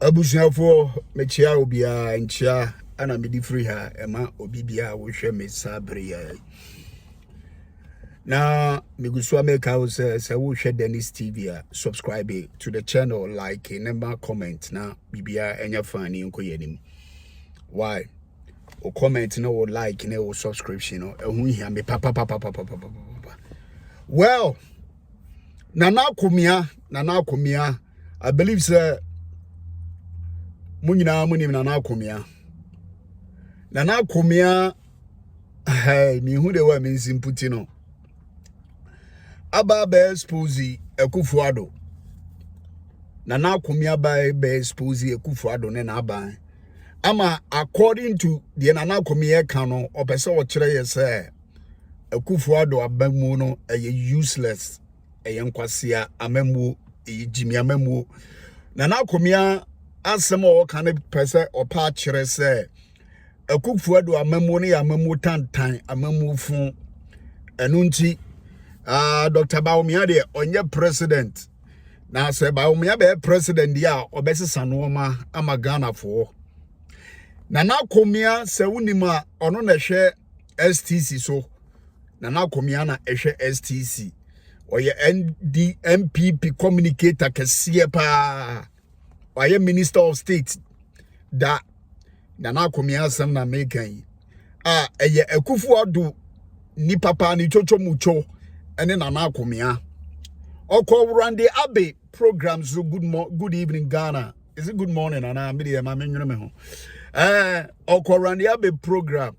Abusuafo mechia obia nchia ana medi free ha ema obibia wo hwe me sabre ya na migusu make house say wo hwe Dennis TV subscribe to the channel, like number comment na bibia enya fani nko yanim why o comment na o like na o subscription no ehun hia me papa. Well, Nana Akomea, I believe sir Munina Munim Nana Akomea, hey, me who they were means in Putino. Aba be sposi Akufo Addo. Nana Akomea be sposi Akufo Addo ne na aba. Ama according to the Nana Akomea canon, or person or chere say Akufo Addo abamu no useless. Yankwasia amemu Jimmy amemu Nana Akomea asem o kan pese o pa kire se Akufo Addo amemu ne amemu tantan amemu fun enunti Dr. Baumia de onye president na se Baumia be president dia obesesa no ma amagana fo Nana Akomea se unima ono na hwe STC so Nana Akomea na ehwe STC Oye NDMPP communicator kesiye pa Oye Minister of State da Nana Akomea asem na mekan eye Akufo Addo ni papa ni chocho mucho ene Nana Akomea Okowrande Abe programs so good evening Ghana. Is it good morning ana me de ma menwene me ho Okowrande Abe program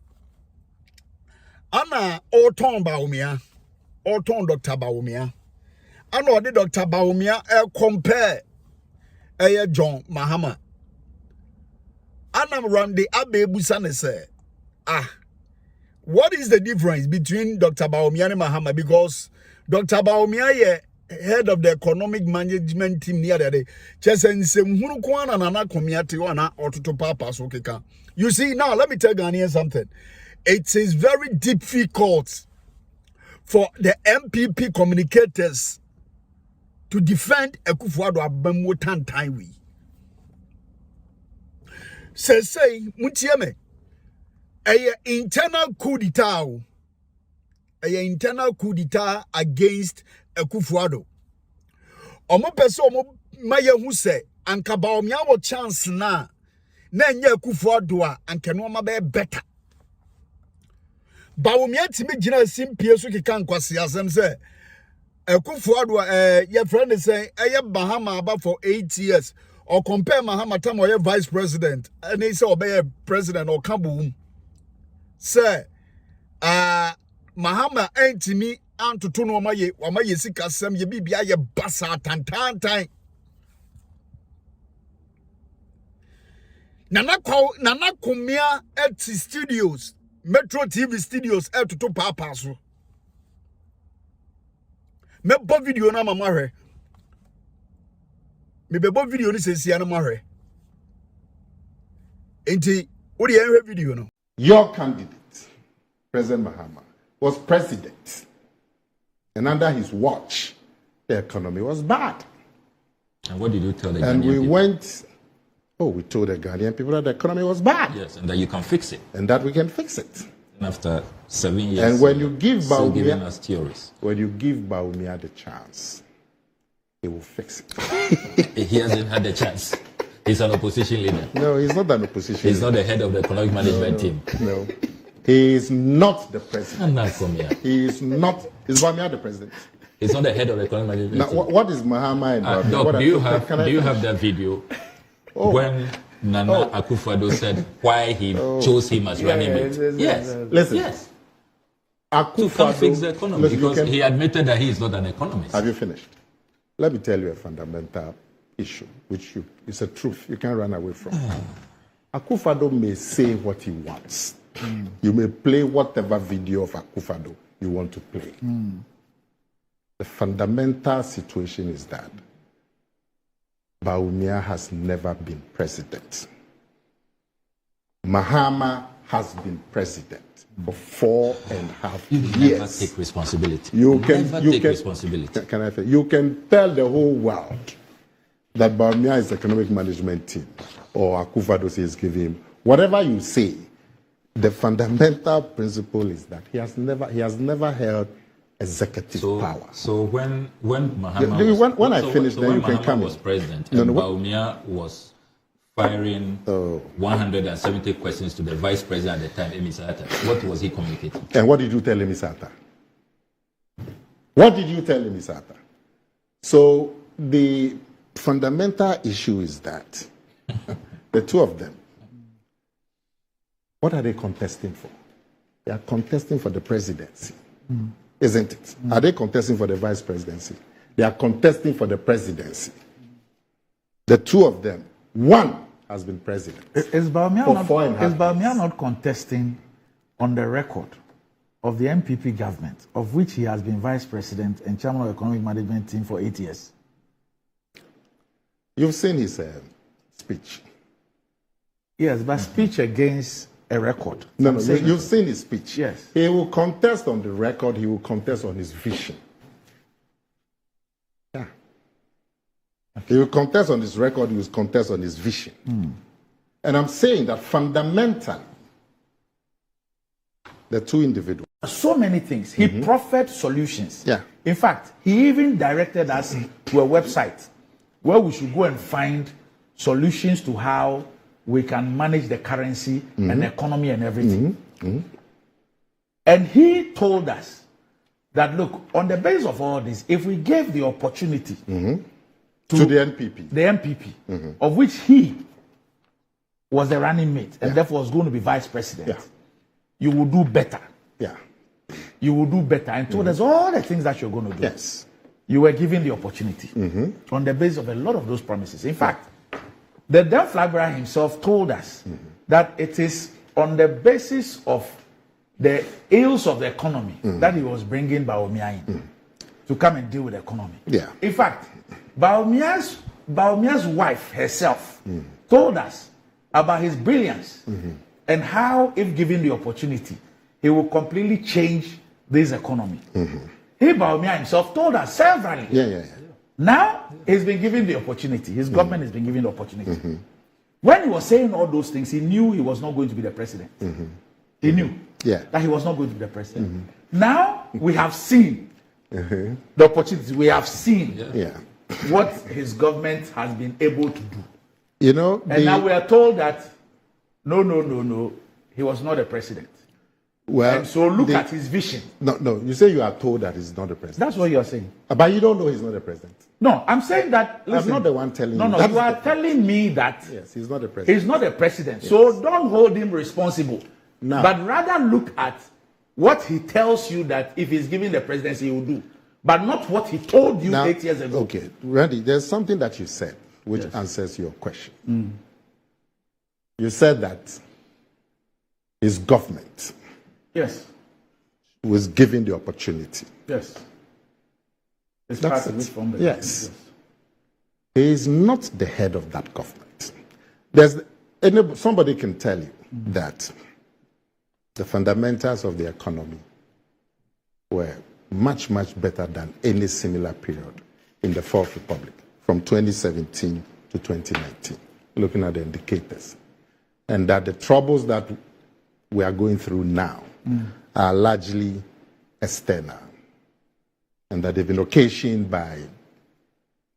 ana oton Baumia Oton Dr. Baumia. I know the Dr. Baumia compare John Mahama. Anam run the Abe Busane say, what is the difference between Dr. Baumia and Mahama? Because Dr. Baumia head of the economic management team near the day. You see, now let me tell Ghanaians something. It is very difficult for the MPP communicators to defend Akufo Addo abamu tantan we. Say, mutieme, a internal coup d'etat, against Akufo Addo. Omo peso omo maye hu se anka Baumia wo chance na nye Akufo Addo anka no ma be better. Baumia timi gina simpie so keka nkwase asem se Akufo Addo your friend is saying Bahama about for 8 years or compare Mahama time or vice president and he say obey president or Kabum say Mahama ain't me and to turn on my sika sem ye bibia ye basa tantan Nana Akomea at studios Metro TV studios to papa so. Me bo video na mama hwe. Me be bo video ni sesi na mama hwe. Enti wo de enhwe video no. Your candidate, President Mahama, was president. And under his watch, the economy was bad. And what did you tell the And Ghanaian we people? we told the Ghanaian people that the economy was bad. Yes, and that you can fix it. And that we can fix it. And after 7 years, And when you give still giving Baumia, us theories. when you give Baumia the chance, he will fix it. He hasn't had the chance. He's an opposition leader. No, he's not an opposition. He's not the head of the economic management team. No, he is not the president. Nana Akomea. He is not. Is Baumia the president? He's not the head of the economic management Now, team. what is Mahama and Baumia? Doc, What do you can I have that video Oh. when Nana Akufo Addo said why he chose him as running mate? Yes. Listen. Yes. To Akufo come fix Addo- the economy listen, because he admitted that he is not an economist. Have you finished? Let me tell you a fundamental issue, which is a truth you can't run away from. Akufo Addo may say what he wants. You may play whatever video of Akufo Addo you want to play. The fundamental situation is that Baumia has never been president. Mahama has been president for 4.5 years. Never take responsibility. You can never you take can, responsibility. Can I say you can tell the whole world that Baumia's economic management team or Akufo-Addo is giving him, whatever you say, the fundamental principle is that he has never held executive power. So when Mahama when I finish, then you can come. Was president, and Baumia was firing 170 questions to the vice president at the time, Emisata. What was he communicating? And what did you tell Emisata? What did you tell Emisata? So the fundamental issue is that the two of them, what are they contesting for? They are contesting for the presidency, isn't it? Are they contesting for the vice presidency? They are contesting for the presidency. The two of them, one has been president. Is Baumia not contesting on the record of the MPP government, of which he has been vice president and chairman of the economic management team for 8 years? You've seen his speech. Yes, but speech against a record. No, you've seen his speech. Yes. He will contest on the record, he will contest on his vision. Yeah. He will contest on his record, he will contest on his vision. And I'm saying that fundamentally, the two individuals. So many things. He proffered solutions. Yeah. In fact, he even directed us to a website where we should go and find solutions to how we can manage the currency and the economy and everything. And he told us that, look, on the basis of all this, if we gave the opportunity to the NPP, of which he was the running mate and therefore was going to be vice president, you will do better. Yeah. You will do better. And told us all the things that you're going to do. Yes. You were given the opportunity on the basis of a lot of those promises. In fact, the then flag bearer himself told us that it is on the basis of the ills of the economy that he was bringing Baumia in to come and deal with the economy. Yeah. In fact, Baumia's wife herself told us about his brilliance and how, if given the opportunity, he will completely change this economy. He, Baumia himself, told us severally. Now, he's been given the opportunity. His government has been given the opportunity. When he was saying all those things, he knew he was not going to be the president. He knew that he was not going to be the president. Now, we have seen the opportunity. We have seen what his government has been able to do. You know, and now we are told that, no, he was not a president. Well, and so look at his vision. No, you say you are told that he's not the president. That's what you are saying. But you don't know he's not the president. No, I'm saying that. Listen, I'm not the one telling you. No, you are telling me that. Yes, he's not the president. He's not the president. Yes. So don't hold him responsible. No. But rather look at what he tells you that if he's given the presidency, he will do. But not what he told you 8 years ago. Okay, Randy, there's something that you said which answers your question. You said that his government was given the opportunity. Yes. It's That's part of it from the yes. He is not the head of that government. Somebody can tell you that the fundamentals of the economy were much, much better than any similar period in the Fourth Republic from 2017 to 2019, looking at the indicators. And that the troubles that we are going through now are largely external, and that they've been occasioned by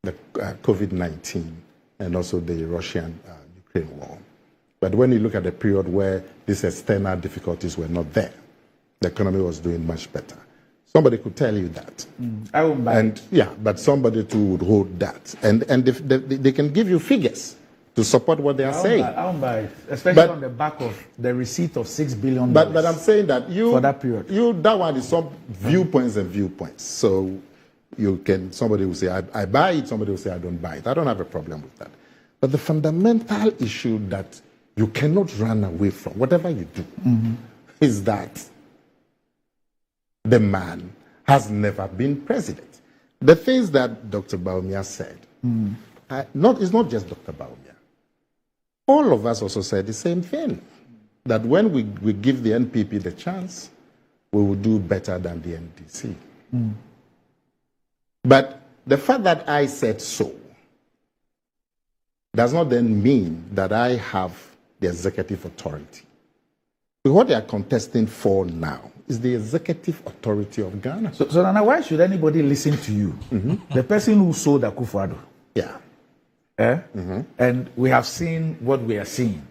the COVID-19 and also the Russian-Ukraine war. But when you look at the period where these external difficulties were not there, the economy was doing much better. Somebody could tell you that. I won't buy it. But somebody too would hold that. And they can give you figures to support what they are saying. I won't buy it, especially on the back of the receipt of $6 billion. But I'm saying that for that period. That one is some viewpoints and viewpoints. So somebody will say, I buy it, somebody will say, I don't buy it. I don't have a problem with that. But the fundamental issue that you cannot run away from, whatever you do, is that the man has never been president. The things that Dr. Baumia said, it's not just Dr. Baumia. All of us also said the same thing, that when we give the NPP the chance, we will do better than the NDC. But the fact that I said so does not then mean that I have the executive authority. What they are contesting for now is the executive authority of Ghana. So Nana, why should anybody listen to you? The person who sold Akufo Addo. Yeah. And we have seen what we are seeing.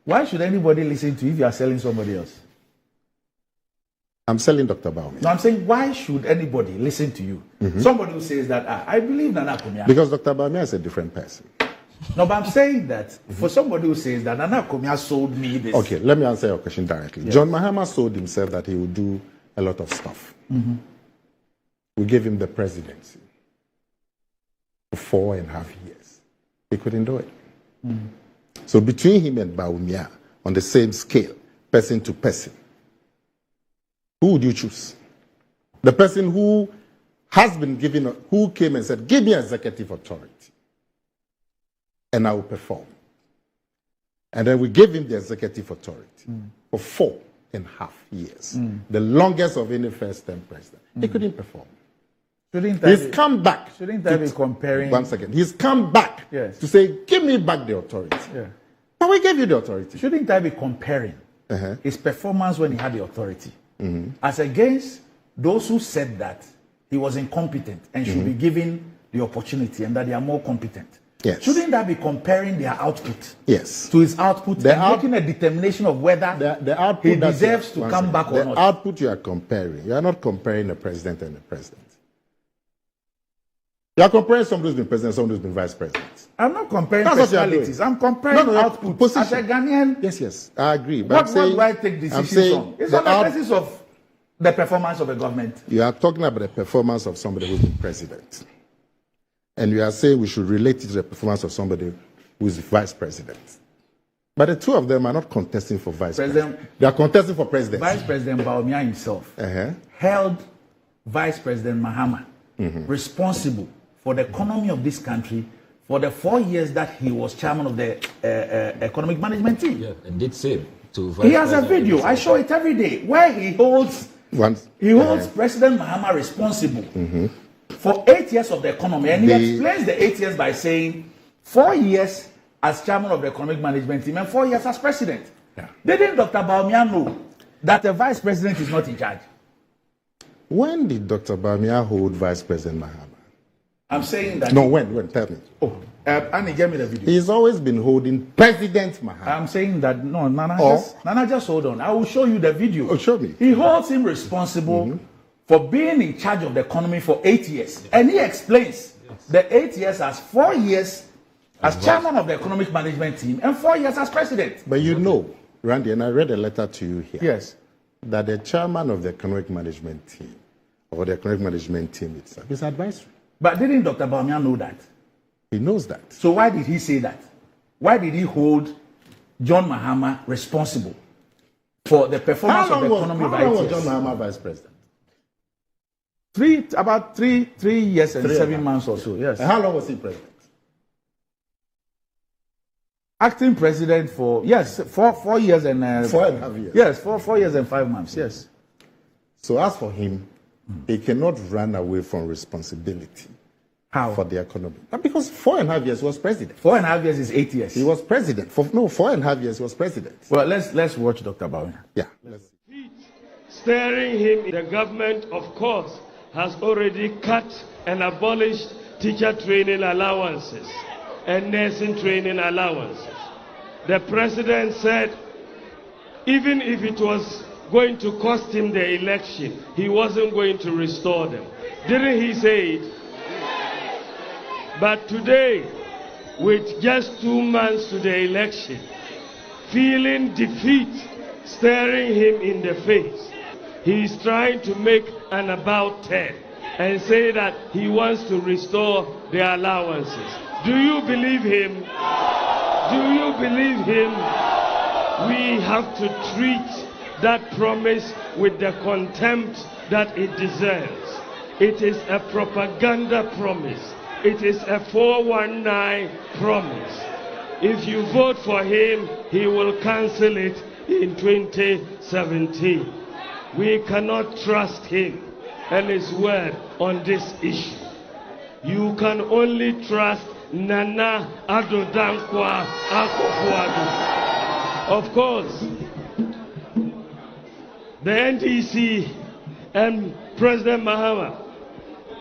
Why should anybody listen to you if you are selling somebody else? I'm selling Dr. Baumia. No, I'm saying, why should anybody listen to you? Somebody who says that, I believe Nana Akomea. Because Dr. Baumia is a different person. No, but I'm saying that for somebody who says that Nana Akomea sold me this. Okay, let me answer your question directly. Yes. John Mahama sold himself that he would do a lot of stuff. We gave him the presidency for 4.5 years. He couldn't do it. So between him and Baumia, on the same scale, person to person, who would you choose? The person who has been given, who came and said, give me executive authority, and I will perform. And then we gave him the executive authority for 4.5 years, the longest of any first-term president. He couldn't perform. He's come back. Shouldn't I be comparing? One second. He's come back to say, give me back the authority. But we gave you the authority. Shouldn't I be comparing his performance when he had the authority as against those who said that he was incompetent and should be given the opportunity and that they are more competent? Yes. Shouldn't that be comparing their output to his output and making a determination of whether the output he deserves to come back or not? The output you are comparing, you are not comparing a president and a president. You are comparing somebody who's been president, somebody who's been vice president. I'm not comparing personalities. I'm comparing output. Position. As a Ghanaian, yes, I agree. But what do I take decisions on? It's on the basis of the performance of a government. You are talking about the performance of somebody who's been president. And you are saying we should relate it to the performance of somebody who is vice president. But the two of them are not contesting for vice president. They are contesting for president. Vice President Baumia himself held Vice President Mahama responsible for the economy of this country for the 4 years that he was chairman of the economic management team. Yeah, and did say to Vice He has a video, I show it every day, where he holds President Mahama responsible for 8 years of the economy. And he explains the 8 years by saying 4 years as chairman of the economic management team and 4 years as president. Didn't Dr. Baumia know that the vice president is not in charge? When did Dr. Baumia hold Vice President Mahama? I'm saying that. No, when? Tell me. Annie, give me the video. He's always been holding President Mahama. I'm saying that, no, Nana, just hold on. I will show you the video. Oh, show me. He holds him responsible for being in charge of the economy for 8 years. And he explains the 8 years as 4 years as chairman of the economic management team and 4 years as president. But you know, Randy, and I read a letter to you here. Yes. That the chairman of the economic management team, or the economic management team itself, is advisory. But didn't Dr. Baumia know that? He knows that. So why did he say that? Why did he hold John Mahama responsible for the performance of the economy? How long was John Mahama vice president? About three years and 7 months or so, yes. And how long was he president? Acting president for, 4 years and... 4.5 years. Yes, 4 years and 5 months, yes. So as for him, he cannot run away from responsibility. How? For the economy. Because 4.5 years he was president. 4.5 years is 8 years. He was president. 4.5 years he was president. Well, let's watch Dr. Baumia. Yeah. Let's see. Steering him, the government, of course, has already cut and abolished teacher training allowances and nursing training allowances. The president said, even if it was going to cost him the election, he wasn't going to restore them. Didn't he say it? But today, with just 2 months to the election, feeling defeat staring him in the face, he is trying to make an about 10 and say that he wants to restore the allowances. Do you believe him? Do you believe him? We have to treat that promise with the contempt that it deserves. It is a propaganda promise. It is a 419 promise. If you vote for him, he will cancel it in 2017. We cannot trust him and his word on this issue. You can only trust Nana Addo Dankwa Akufo Addo. Of course, the NDC and President Mahama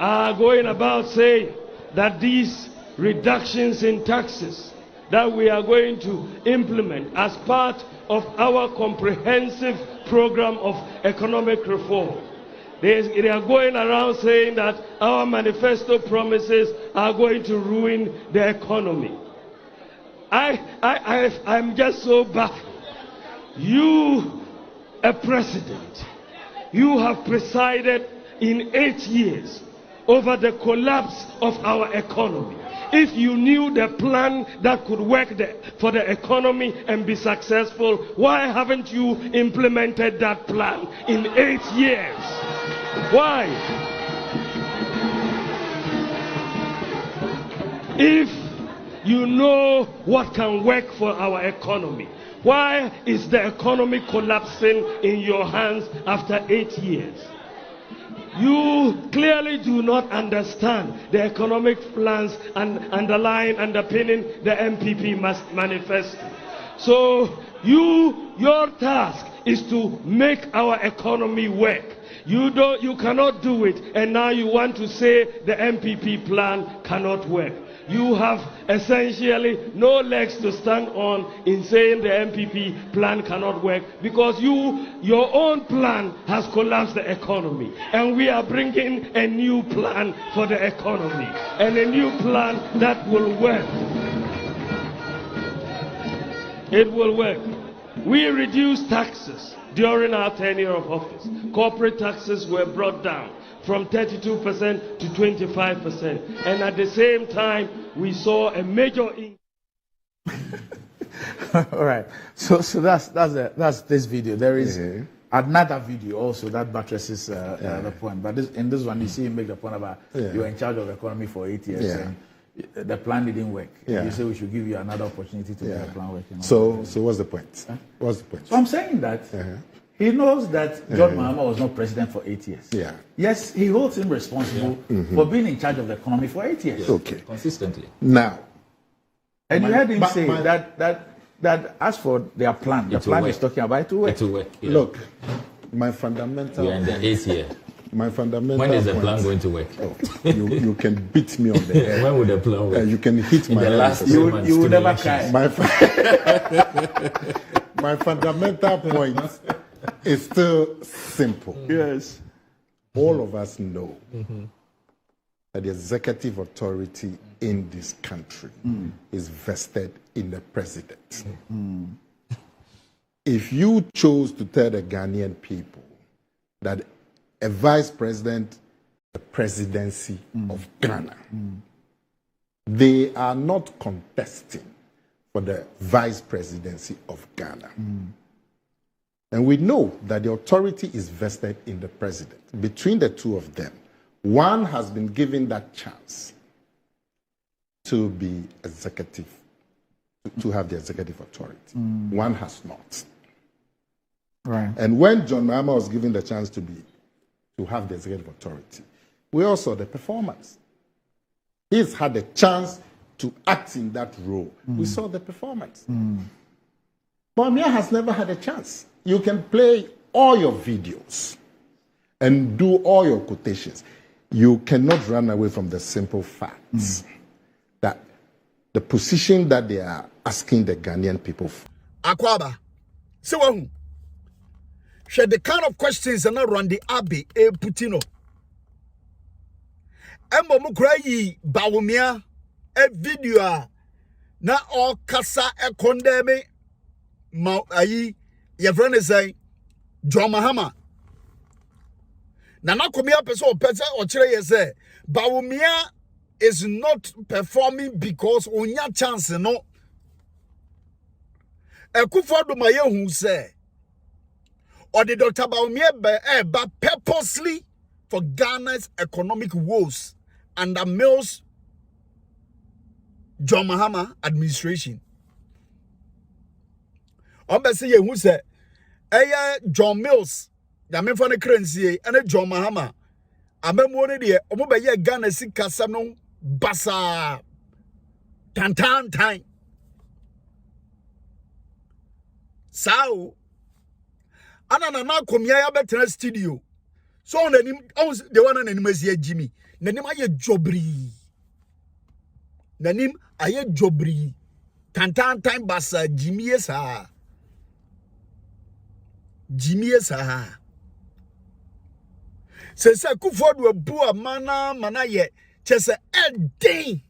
are going about saying that these reductions in taxes that we are going to implement as part of our comprehensive program of economic reform. They are going around saying that our manifesto promises are going to ruin the economy. I'm just so baffled. You, a president, you have presided in 8 years over the collapse of our economy. If you knew the plan that could work for the economy and be successful, why haven't you implemented that plan in 8 years? Why? If you know what can work for our economy, why is the economy collapsing in your hands after 8 years? You clearly do not understand the economic plans and underpinning the MPP manifesto. So your task is to make our economy work. You cannot do it, and now you want to say the MPP plan cannot work. You have essentially no legs to stand on in saying the MPP plan cannot work, because your own plan has collapsed the economy, and we are bringing a new plan for the economy, and a new plan that will work. It will work. We reduced taxes during our tenure of office. Corporate taxes were brought down from 32% to 25%, and at the same time we saw a major increase. All right, so that's this video. There is another video also that buttresses the point, but in this one you see him make the point about you were in charge of the economy for 8 years and the plan didn't work. You say we should give you another opportunity to make the plan work. So what's the point? What's the point? So I'm saying that he knows that John Mahama was not president for 8 years. Yes, he holds him responsible for being in charge of the economy for 8 years. Okay. Consistently. Now. And you heard him say that as for their plan, the plan is talking about it to work. It will work. Yeah. Look, my fundamental. We are in the 8th year. My fundamental. When is the point, plan going to work? Oh, you can beat me on the head. When will the plan work? You can hit in my the head. last 3 months. You will never cry. My fundamental point is still simple. Yes. All of us know that the executive authority in this country is vested in the president. If you chose to tell the Ghanaian people that a vice president, the presidency of Ghana, they are not contesting for the vice presidency of Ghana. And we know that the authority is vested in the president. Between the two of them, one has been given that chance to be executive, to have the executive authority. One has not. Right. And when John Mahama was given the chance to have the executive authority, we all saw the performance. He's had a chance to act in that role. We saw the performance. But Mia has never had a chance. You can play all your videos and do all your quotations. You cannot run away from the simple facts that the position that they are asking the Ghanaian people for. Akwaba, so share the kind of questions that run the Abbey a Putino. Embo Mukrayi Bawumia a video na all kasa e condemn ma ayi your friend is saying John Mahama. Nana Akomea person or chere say Bawumia is not performing because onya chance no. Akufo do maye hu say or the Dr. Bawumia but purposely for Ghana's economic woes under Mills John Mahama administration. Obese ye hu say John Mills ya me for the currency and John Mahama amemo ne de omo be ye Ghana sikasa no basa Tantan. Sao. Anana na Akomea ya betra studio. So on the one on animasia Jimmy. Nanim aye jobri. Nanim aye jobri. Tantan time basa Jimmy esa. Jimmy esa. Se Akufo do bua mana ye chese edin.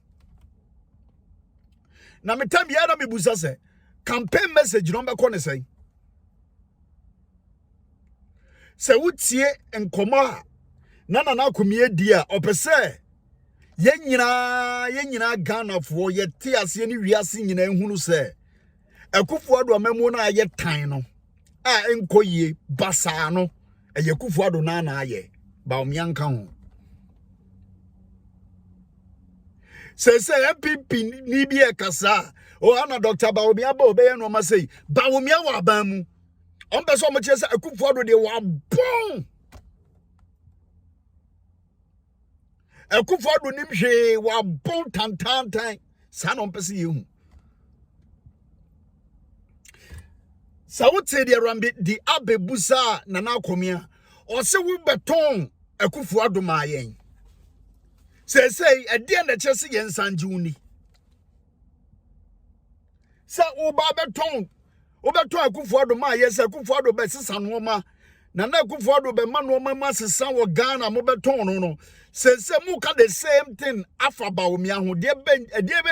Na me time ya na me busa se campaign message no be ko ne say. Se wutie enkomo a na Akomea di a opese yen nyina Ghana fo ye te ase ni wiase nyina ehunu se Akufo Addo amemu na aye tan no a enkoyie basa no eye Akufo Addo na aye ba omianka ho se MPP ni bi e kasa o ana Dr. Baomia ba obeye no ma sei Baomia wa ban mu on be so mo chese Akufo Addo de wa bon Akufo Addo nim hwe wa bon tantan sa no pese yehu sa wote de rambe di abebusa na Akomea o se wo beton Akufo Addo ma yen say e de na chese yen sanje uni sa wo ba beton Akufo Addo ma yen se Akufo Addo be sesa no ma na Akufo Addo be ma no ma sesa wo Ghana mo beton no say mu ka the same thing afa Baomia ho de be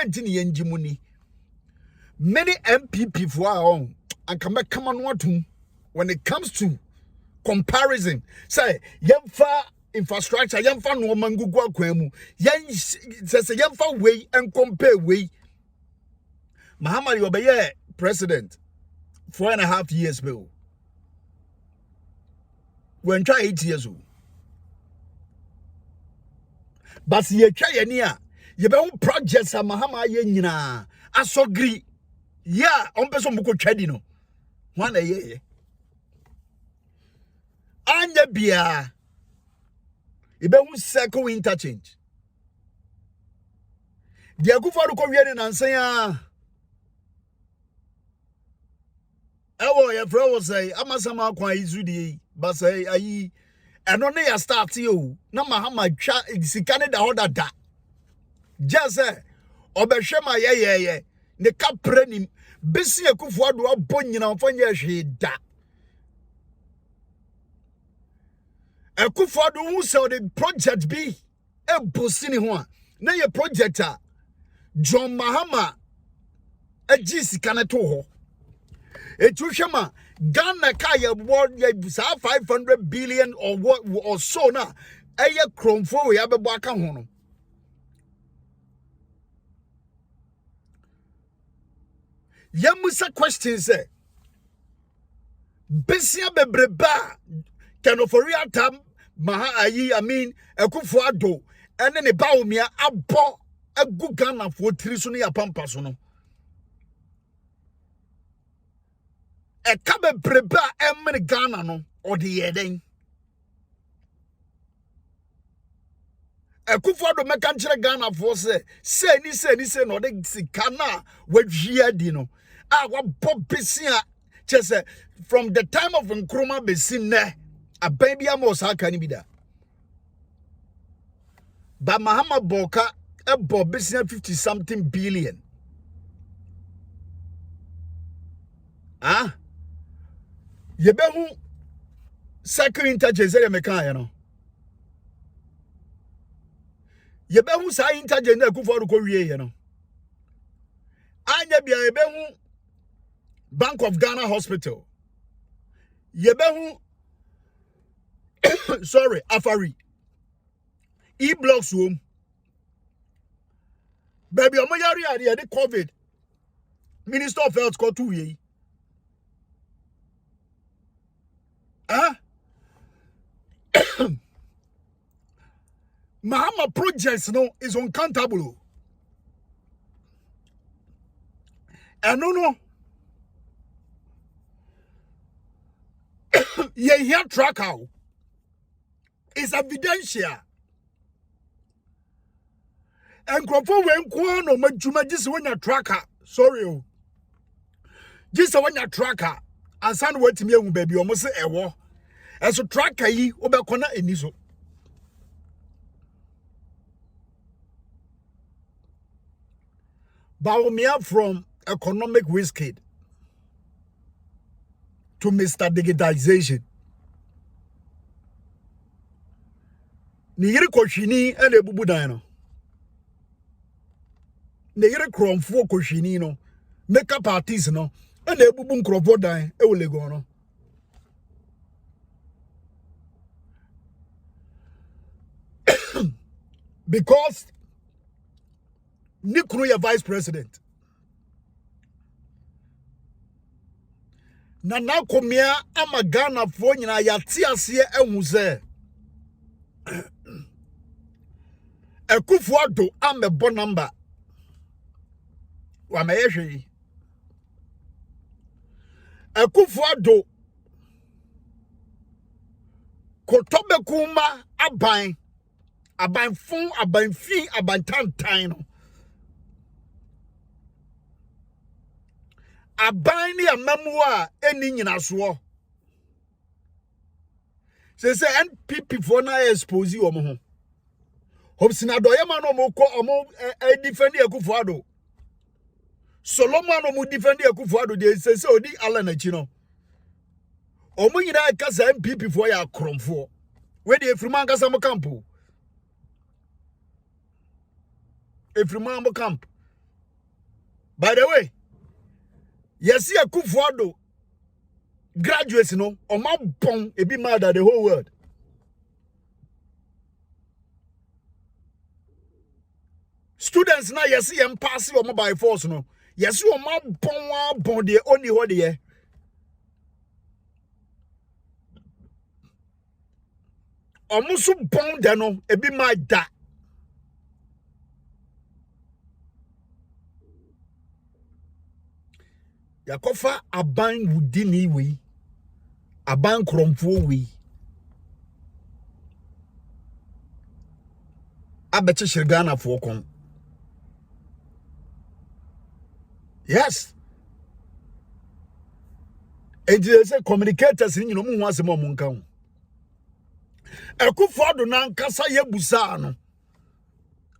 ntini yen jimuni many MPP for on and come on what when it comes to comparison say yemfa infrastructure yemfa no mangugu akwanu yen say yemfa way and compare way Muhammad Obeye president 4.5 years ago when try 8 years old but ye try any a ye be projects a Muhammad ye nyina asogri yeah on person muko twadi no one ye anya bia ibe hu circle interchange di Akufo Addo ko wie ne nansan a ewo ye fro wo say amasama akwan izudi ba say ayi eno ne ya start yo na mahama twa sika ne da hoda da just obehwe ma ye ne kapre nim besi Akufo Addo abonyina ofanya hwe da Akufo Addo hu say the project be e bosini ho a na ye project a John Mahama agi sika ne to ho etuhwema Ghana ka ye 500 billion or what or so na eye kromfo we abebo aka ho no Yamusa question say besia bebreba can for real time I mean Akufo Addo ene ne Baomia abo agu Ghana for tiri so ne ya pampa so no e ka bebreba emre Ghana no o de yeden Akufo Addo meka nkyere Ghana for say ni no de sika na wadwia di no a wa besia chese from the time of Nkrumah besin ne a baby amos hakani bida ba Mahama Boka a besia 50 something billion yebehu second interchange e meka ya no yebehu sa interchange na Akufo Addo ko wie ye no anya bia yebehu Bank of Ghana Hospital yebehu sorry Afari E-blocks home baby omoyari ade the COVID Minister of Health ko 2 years Mahama projects no is uncountable. And no. Ye here track out. It's evidential. And Crawford went no majuma just when your tracker. Sorry, oh. Just when your tracker. And son wait to me, baby, almost say a war. As a tracker, ye obakona eniso. Baumia from economic risk kid to Mr. Digitization. Ni yiri koshini ene bubu dan no. Ni yiri kromfo koshini no. Makeup artist no. Ene bubu nkrofo dan e wo Lagos no. Because Nikuru ya vice president. Na Akomea ama Ghana fo nyina yate ase ehu se. Akufo Addo amebo number. Wa me yehwe. Akufo Addo kotobe kuma aban fun aban fi aban tantan no. Aban ni amamua eni nyina so. Se NPP for na expose omo ho. Hobsina doye ma no mo ko omo defend Akufo Addo. Solomon omo defend Akufo Addo de se odi ala na chi no. Omo nyina ka sa NPP for ya kromfo. We de efrima nkasa mo camp. Efrima mo camp. By the way, yes, Akufo Addo graduates no oma bon e be mad at the whole world. Students na yes em pass o by force no. Yes oma bon de only what de. Omusu bon de no e be mad da. Yakofa aban wudini we aban kromfo we abeche shirgana fo kon. Yes, and they say communicators in you know asem omunka ho. Akufo Addo nan kasa ye busa no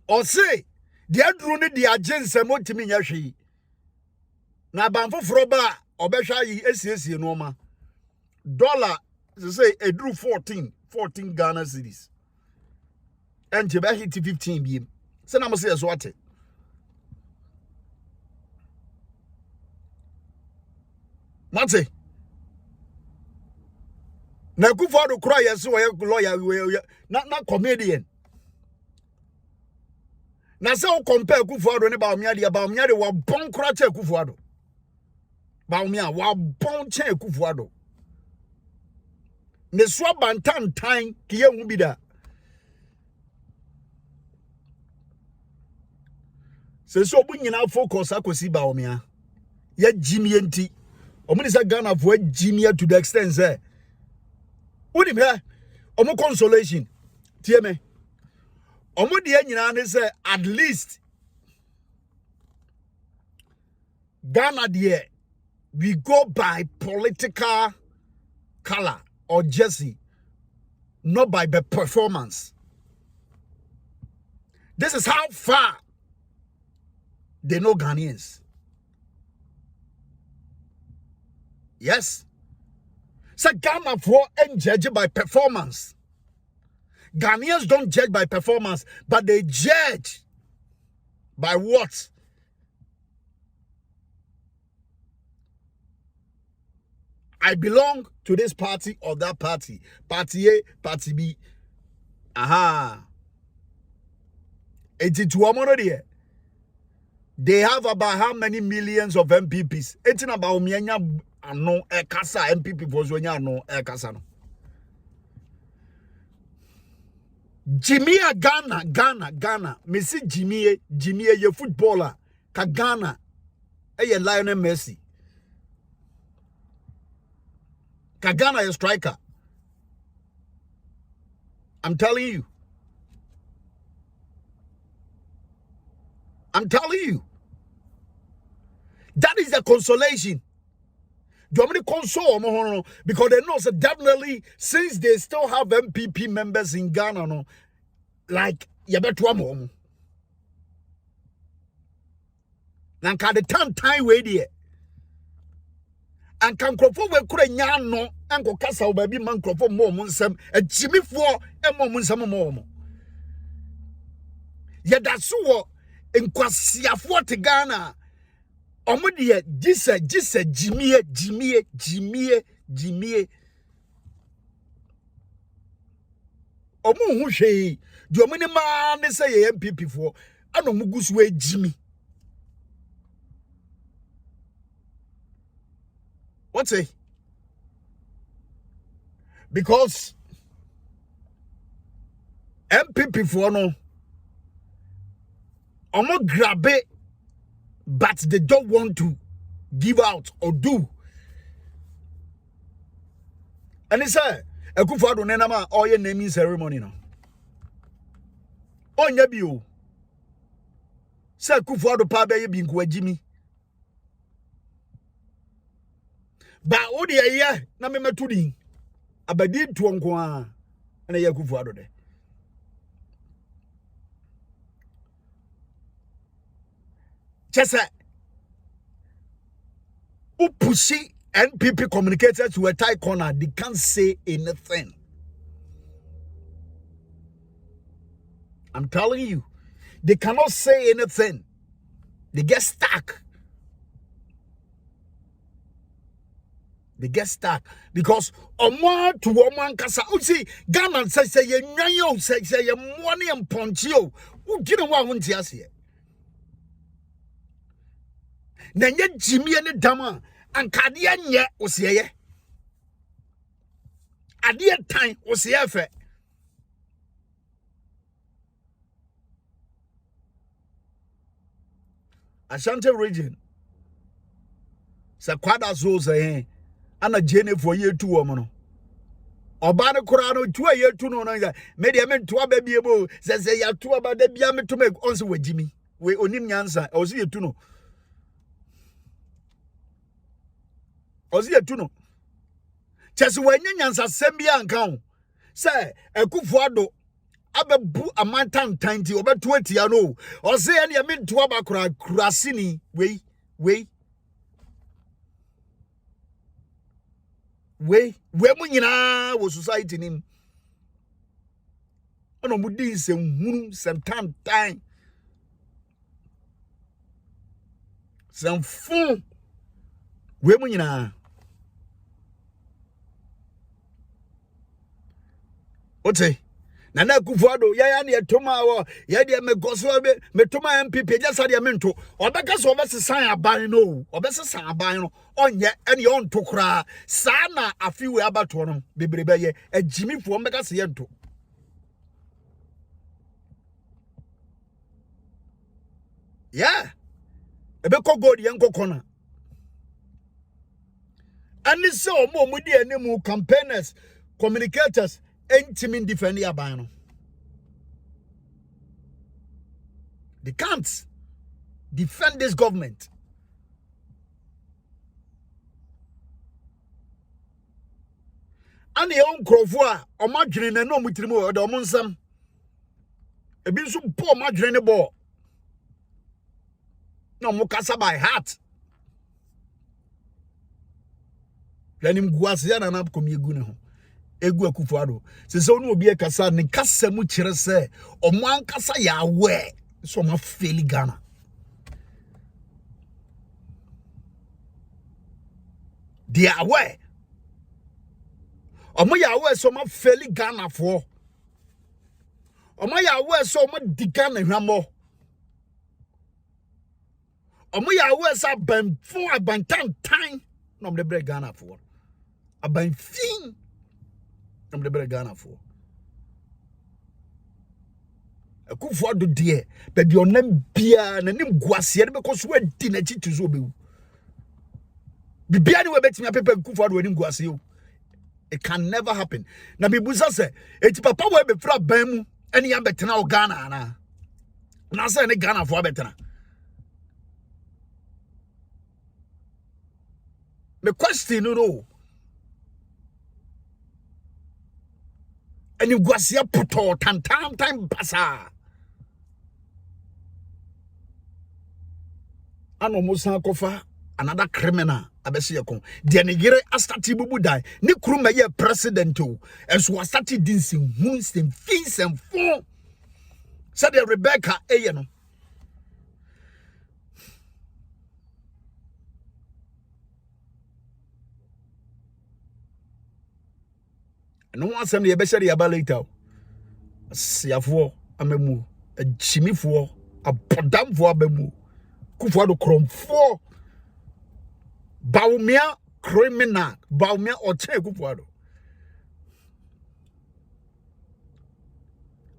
o say de aduru ne de agense motimi nya hwe. Na banfo froba obehwa yi esiesie no ma dollar say edru 14 Ghana cedis and je be hit 15 biem se na mo say so ate mate na Akufo Addo kura yes we lawyer na comedian na se o compare Akufo Addo ne ba omia de wa bon kura che Akufo Addo. Baumia wa bon chen Akufo Addo. Ne so bantantan kiye hu bi da. Se so bu nyina focus akosi Baumia. Ya jimie nti. Omuni sa Ghana fo jimie to the extent say. Unim he omo consolation. Tie me. Omo de nyina ne say at least Ghana de we go by political color or jersey, not by the performance. This is how far they know Ghanaians. Yes. So Ghana for and judge by performance. Ghanaians don't judge by performance, but they judge by what? I belong to this party or that party. Party A, party B. Aha. 82 there. They have about how many millions of MPPs? It's about mianya no ekasa MPP for zonya no ekasa no. Jimmy Ghana. Messi Jimmy ye footballer. Ka Ghana. Eye Lionel Messi. Ka Ghana is striker. I'm telling you. I'm telling you. That is the consolation. Do you want me to console? Because they know that definitely, since they still have MPP members in Ghana, no, like, you better one. Now, can the time wait here? And can Akufo we kure nya no enko kasa obabi man Akufo mo nsem agimifo emo nsem mo ye da so wo nkwasiafo te Ghana omo de gisa jimie omo hu hwe di omo ni ma ne se ye MPP fo ano mugusu we jimi. What's it? Because MPP for no, I'm not grab it, but they don't want to give out or do. And he said, Akufo Addo nenama all your naming ceremony no. On your bio. Say Akufo Addo pa be ye bin kwa Jimmy. Ba odi ye na me metudi abadi to nko a na ye Akufo Addo de chese upushi NPP communicators to a tight corner, they can't say anything. I'm telling you, they cannot say anything. They get stuck. They get stuck because omo to omo kasa. You see, Ghana say ye nyanyo say ye money and ponchio. Who didn't want one tears here? Nanya Jimmy and Dama and Kadia nye was ye. At the time was the effort. Ashanti region. Sakwada Zoza. And a Jenny for year 2 woman. Obana Kurano 2 year 2 no media meant to a baby able says they are 2 about the biame to make also with Jimmy. We only answer or see you to know. Or see you to know. Just when you answer Sembia and count. Say, Akufo Addo abebu a man time over 20 I know. Or say any meant to abakura Kurasini we. We munyina wo society nim ono mudi sem hunu sem time sem fun we munyina ote Nana Akufo Addo ya ne etoma wo ya de me goso be metoma MPP ja sa de mento obeka so obesesan aban no obesesan aban no onye ene on tokra sa na afiwe abato no bebrebe ye agimifo obeka se ye nto yeah ebe ko god ye nkokona ani se omudi enimu campaigners communicators intimate defend the abano. They can't defend this government. And the own Krofua or Madrin and no mutrimu or the Monsam. A bit so poor Madrin ball. No Mukasa by heart. Let him guasian and up come ye guno. Egu Akufo Addo se so no obi akasa ne kasa mu kire se omo ankasa ya we so ma feli Ghana they are aware omo ya we so ma feli Ghana for omo ya we so ma di Ghana hwamo omo ya we so ban for abantan tan no me bre Ghana for aban fin I'm the better Ghana for. Akufo Addo dear, but your name Bia and name Guasia because we're dinner to Zobu. The Bia will bet me a paper Akufo Addo wedding Guasio. It can never happen. Now, me Busa say, it's Papa will be fra Bemu, any other Ghana. Now, say any Ghana for better. me question no and you go see a puto time pasa ano musa kofa another criminal abesi yekon de nigere astati bubu dai ni kuruma ye president o enso astati dinsin hunsin fins and fun said Rebecca no no one asem ye be share ya ba later siafo amemu chimifo abodamfo abemu kufo do kromfo Baumia criminal Baumia oche Akufo Addo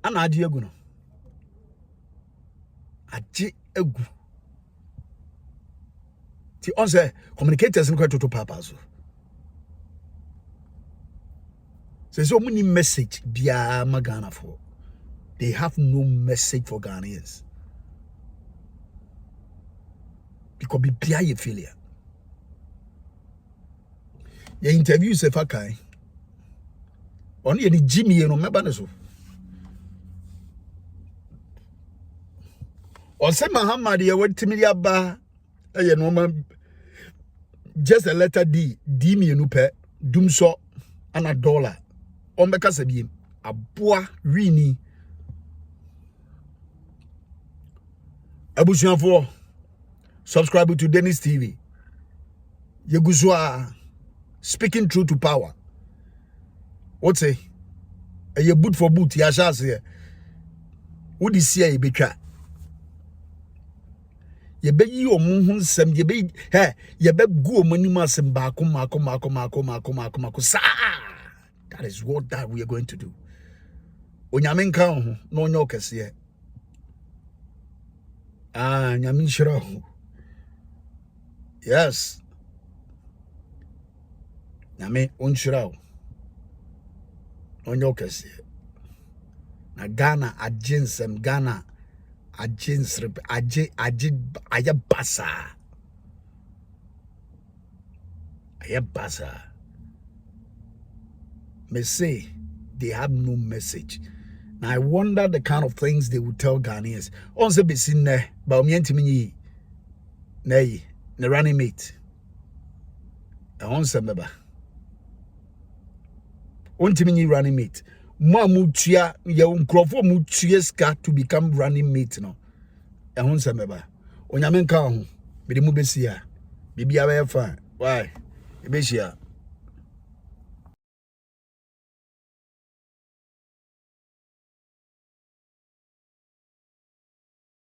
ana adi egu no adi egu ti on say communicators no kwato to papa so many message bia magana for they have no message for Ghanaians because bia ye failure. Your interview se fakai on ye ni Jimmy no meba ne so o se Muhammad ye wetimi ya ba ye no ma just a letter D me no pe dum so ana dollar on beka se biem aboa rini abusuafo subscribe to Dennis TV ye guzwa speaking truth to power. What say? A ye boot for boot, ya shall say. Would you see a betray? Ye be you moon sem ye be he ye be go money massem bakum. That is what that we are going to do. Onyamin kan no nyo kese. Nyamin shiro. Yes. Nyame onchiraw onyo kese na Ghana ajinsem Ghana ajinsrep ayabasa me say they have no message. Now I wonder the kind of things they would tell Ghanaians on se be sin ne ba omientimi yi ne running mate on se meba Untimi running mate. Mo mutua ye nkrofo mutua ska to become running mate no. Ehun se meba. Onyame nka ho. Be de mu besia. Bibia be fine. Why? E be hia.